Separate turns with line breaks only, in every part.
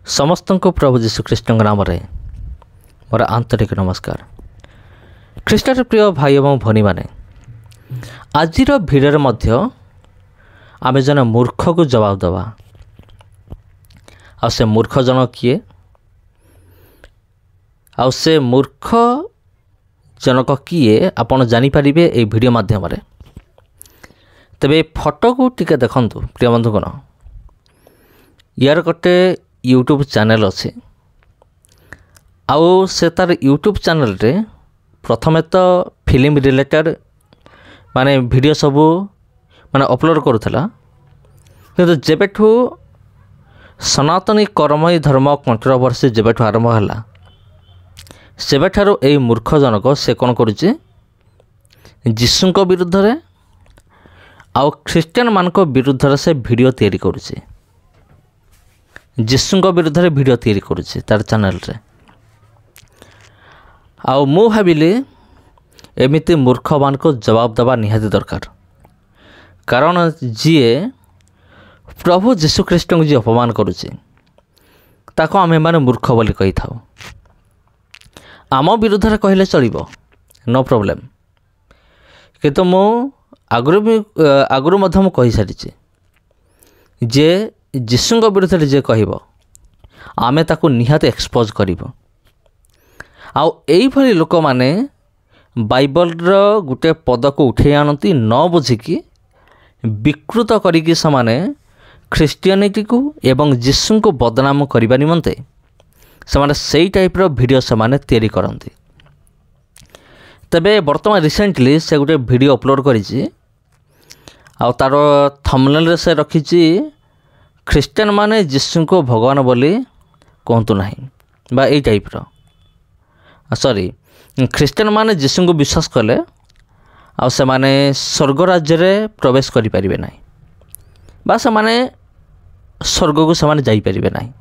समस्त को प्रभु जीशुख्रीष्ट नाम मोर आंतरिक नमस्कार। ख्रीष्टर प्रिय भाई एवं भनी मैंने आज भिडियो मध्य आम जन मूर्ख को जवाब दवा आ से मूर्ख जन किए आ से मूर्ख जनक किए आपन जानीपारे ये वीडियो माध्यम तेरे फोटो को टिके देखु प्रिय बंधुगण यार गोटे यूट्यूब चैनल अच्छे आउ से तार यूट्यूब चैनल रे प्रथमे तो फिल्म रिलेटेड माने वीडियो सबू माने अपलोड करूला किंतु जेबेठू सनातनी कर्मई धर्म कंट्रोवर्सी जेबेठू आरंभ है सेबेठारू ए मूर्ख जनक से कौन करुचे जीशु विरुद्ध रे आउ ख्रीस्टियन मान विरुद्ध से वीडियो तैयारी करुचे जीशु विरुद्ध रे वीडियो तैयारी करुचे तार चैनल रे आउ मु भाविली एमिति मूर्ख मान को जवाब देवा निहाती दरकार कारण जीए प्रभु जीशुख्रीष्ट को जी अपमान करुचे ताको आमे माने मूर्ख बोली कहि थाउ आम विरुद्ध रे कहले चलिबो नो प्रॉब्लम किंतु मु आगुरु मध्य मु कहि सारिचे जे जीशु विरुद्ध रे जे कहबो आमे ताको निहात एक्सपोज करिबो आउ एई भली लोक माने बाइबल रो गुटे पद को उठे आनती न बुझिकी विकृत करिकी समाने ख्रिस्टियानिटी को एवं जीशु को बदनाम करबा निमंते समाने सेई टाइप रो वीडियो समाने तैयारी करंती। तबे वर्तमान रिसेंटली से गुटे वीडियो अपलोड करिछि आउ तार थंबनेल रे से रखिछि ख्रिस्टियन माने जीशु को भगवान बोली कहतु नहीं बा एई टाइप रो सॉरी ख्रिस्टियन माने जीशु को विश्वास कले आ से माने स्वर्ग राज्य रे प्रवेश करि परिबे नहीं बा से माने स्वर्ग को से माने जाई परिबे नहीं।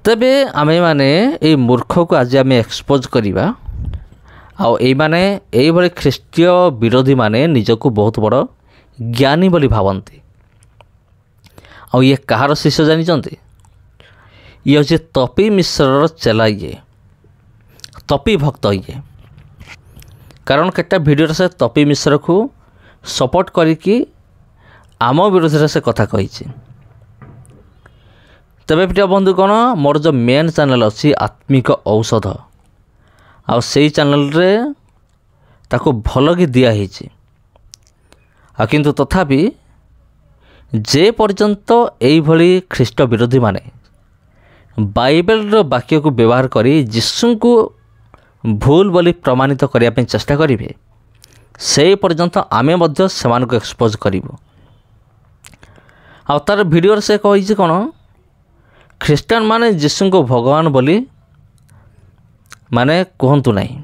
तबे आमे माने ए मूर्ख को आज आमे एक्सपोज करिबा आ एई माने एई भली ख्रिस्टीय विरोधी माने निजको बहुत बड़ ज्ञानी बोली भावंती आ ये कहार शिष्य जानी ये हूँ तपी मिश्र चेला ये तपी भक्त ये कारण केटा वीडियो से तपी मिश्र को सपोर्ट करिकी आम विरोध से कथा कही। तबे प्रिय बंधुगण मोर जो मेन चैनल अच्छी आत्मिक औषध आ से चैनल रे ताको भल कि दिखाई किंतु तथापि जे पर्यंत एई भली ख्रीष्ट विरोधी माने बाइबल रो वाक्य को व्यवहार करी जीशु को भूल बोली प्रमाणित करिया पे चेष्टा करिवे से पर्यंत आमे मध्य समान को एक्सपोज करिवो आ तार वीडियो से कहि कोन ख्रिस्टियन माने जीशु को भगवान बोली माने कहंतु नहीं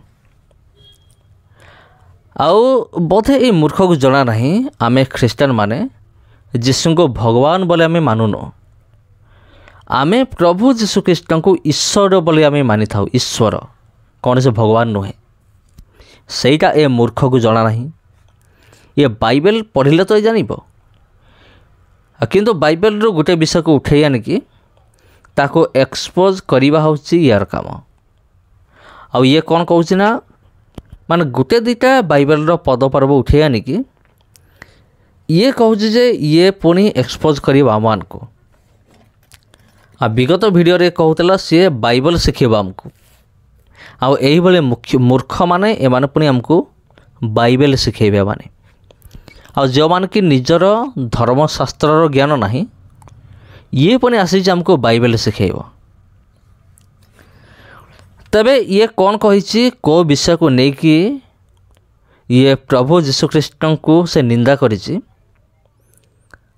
आउ बोधे ए मूर्ख को जना नहीं आमे ख्रिस्टियन माने जीशु को भगवान बोले आमे मानुनो आमे प्रभु जीशुख्रीष्ट को ईश्वर बोले आमे मानि थाउ ईश्वर कौन से भगवान नुहे सेटा ए मूर्ख को जना नहीं ये बाइबल पढ़िले तो जानिबो किंतु बाइबल रो गुटे विषय को उठे आनिकी ताको एक्सपोज करिबा होची यार काम आ ये कौन कहूची ना माने गुटे दीटा बाइबल रो पद पर्व उठे आनिकी ये कहूची जे ये पुणी एक्सपोज करिबा मान को आ विगत वीडियो रे कहूतला सी बाइबल शिखेबा हमको आउ एही भले मूर्ख माने ए माने पुणी हमको बाइबल शिखेबे माने आ जो मान की निजर धर्मशास्त्र रो ज्ञान नहीं ये पुणी आसी हमको बाइबल शिखेबो। तबे ये कौन कहिछि को विषय को नहीं कि ये प्रभु जीशुख्रीष्ट को से निंदा करिछि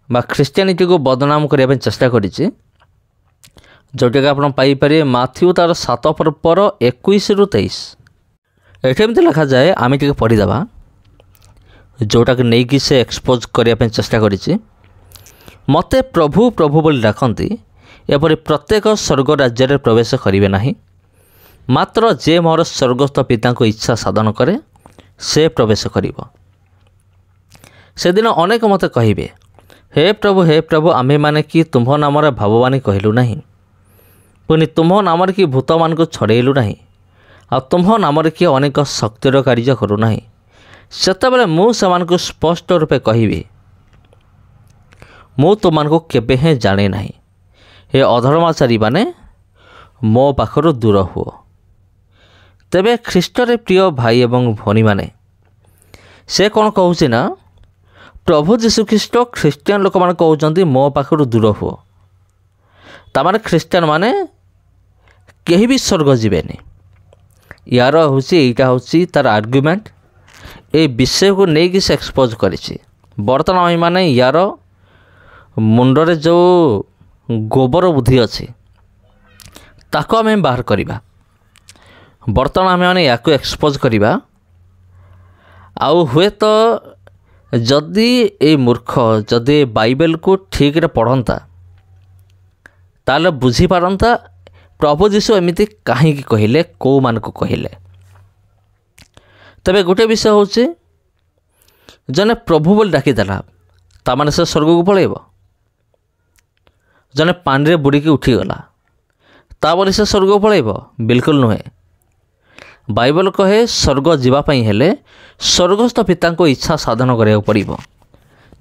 बा ख्रिस्टियानिटी को बदनाम करने चेष्टा करिछि जोटा कि आप पाइपर माथ्यू तार 7 पर्वर 21 ରୁ 23 एठी एमती लिखा जाए आम टे पढ़ीदेवा जोटा कि नहीं कि से एक्सपोज करने चेष्टा करिछि मते प्रभु प्रभु बोली डाकती एपरि प्रत्येक स्वर्ग राज्य रे प्रवेश करिवे नहीं मात्र जे मोर स्वर्गस्थ पिता को इच्छा साधन करे से प्रवेश करिवो। से दिन अनेक मते कहिबे हे प्रभु आमे माने कि तुम नाम भाववाणी कहलु नहीं, पुनि तुम नाम कि भूत मान को छड़ेलु नहीं, आ तुम नाम कि अनेक शक्तिर कार्य करूना। सेतबेले मु सेमानकु स्पष्ट रूपे कहिबी, मु तुमको केबे हें जाने नहीं। हे अधर्माचारी माने मो पाखरु दूर हुओ। तेबे ख्रीष्टरे प्रिय भाई एवं भौणी माने से कौन कहूँ ना, प्रभु जीशुख्रीष्ट ख्रीस्टियान लोक मैंने कहते मो पाखरु दूर हुओ। तामाने ख्रीस्टियान माने कहीं भी स्वर्ग जीवेनी। यार हूँ यहाँ हूँ तार आर्ग्युमेंट, ए विषय को लेकिन से एक्सपोज करिछि। बर्तमान आम मैंने यार मुंडरे जो गोबर बुद्धि अच्छी ताको आम बाहर करवा। बर्तमान आम मैंने या एक्सपोज करवा। आउ हुए तो जदि ए मूर्ख जदि बाइबल को ठीक रे पढ़ंता ताले बुझी पारंता प्रभु जीशु एमिति काहे कहले, कौ मान को कहले। तबे गोटे विषय होचे जने प्रभु बोल डाकिदेला तामाने से स्वर्ग को पलैब। जने पानी रे बुड़ी की उठीगला ताबले से स्वर्ग को पलैब, बिल्कुल नुहे। बाइबल कहे स्वर्ग जीवाई हेले स्वर्गस्थ पिता को इच्छा साधन करा पड़ो।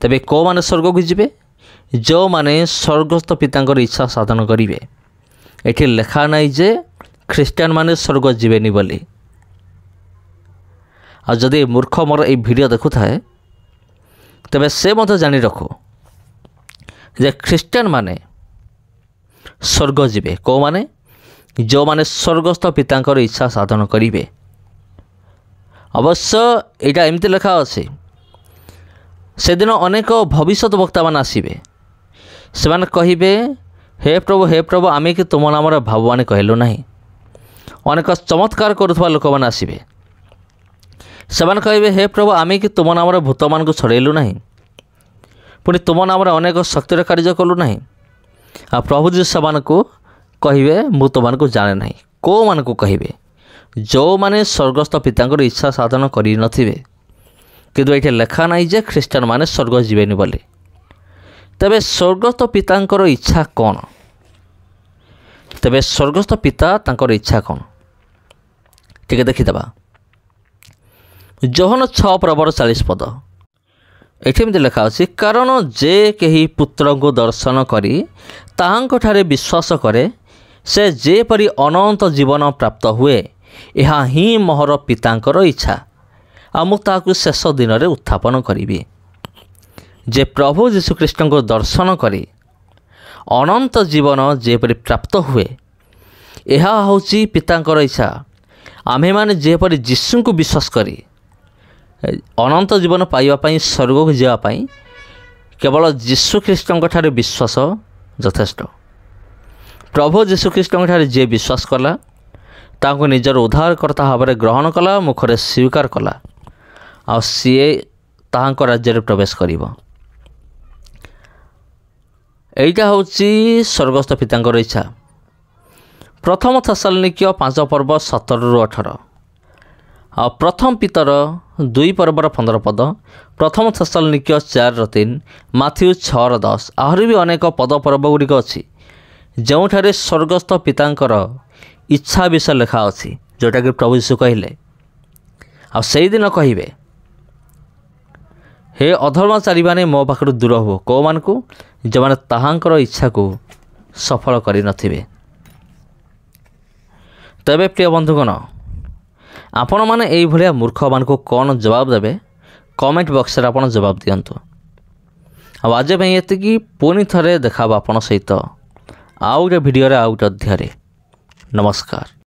तेबे कौ माने स्वर्ग को जीवे, जो माने स्वर्गस्थ पिता इच्छा साधन करेंगे। ये लेखा नाई जे ख्रीस्टियान माने स्वर्ग जीवेनी बोली। आ जदि मूर्ख मोर ये वीडियो देखु थाए तेबे से मत जानी रखो जे ख्रीस्टियान माने स्वर्ग जीवे। कौ माने जो माने स्वर्गस्थ पिता इच्छा साधन करेंगे। अवश्य यहाँ एमती लेखा अच्छे से दिन अनेक भविष्य वक्ता मान आसबे, से कहे हे प्रभु आमे कि तुम नाम भाववाणी कहलु नहीं। अनेक चमत्कार करुवा लोक मैंने आसबे, से कहे हे प्रभु आमे कि तुम नाम भूत मान को छड़ेलु नहीं, पुणी तुम नाम अनेक शक्तिर कार्य कलु नहीं। आ प्रभु जी से कहे मु तुमको जाने नहीं। कौ मान को कहे जो माने स्वर्गस्थ पिता इच्छा साधन करि नथिबे, किंतु ये लेखा नाई जे ख्रीस्टान माने स्वर्ग जीवेनी बोली। तेबे स्वर्गस्थ पिता इच्छा कौन? तेबे स्वर्गस्थ पिता तांकर इच्छा कौन ठीक देखीदबा। जोहन 6:40 पद एठी लेखा अछि, कारण जे केही पुत्र को दर्शन करी ताहांक ठारे विश्वास करे से जेपरी अनंत जीवन प्राप्त हुए, यह ही मोहर पितांकर इच्छा। आ मु ताकु शेष दिन में उत्थापन करी। जे प्रभु जीशुख्रीष्ट को दर्शन करी अनंत जीवन जेपरी प्राप्त हुए, यह हूँ पितांकर इच्छा। आमे माने जेपरी जीशु को विश्वास करी अनंत जीवन पाइबापी स्वर्ग को जावाई केवल जीशुख्रीष्ट ठारे विश्वास यथेष्ट। प्रभु जीशुख्रीष्ट ठारे जे विश्वास कला ताको निजर उद्धारकर्ता भाव में ग्रहण कला, मुखरे स्वीकार कला, आ सीए ताहांक राज्य में प्रवेश करिवो। एइटा होची स्वर्गस्थ पितांकर इच्छा। प्रथम थेसलोनिकेय 5:17-18 आ प्रथम पीतर 2:15 पद, प्रथम थेसलोनिकेय 4:3, माथ्यू 6:10 आहरी भी अनेक पद पर्व गुड़िक अच्छी जोठारे स्वर्गस्थ पितांकर इच्छा विषय लेखा अच्छी, जोटा कि प्रभु यीशु कहले। आ से दिन कहे हे अधर्मचारी माने मो पाखरु दूर हो। कौ मान को? जो माने ताहांकर इच्छा को सफल करि नथिबे। तबे प्रिय बंधुगण, आपण माने एई भलिया मूर्ख मान को कौन जवाब देबे कमेंट बॉक्स रे आपण जवाब दियंतु। आज पे एतिकी पुणी थरे देखाबा आपण सहित आउ गोटे भिडियो रे आउ गोटे अध्याय रे। नमस्कार।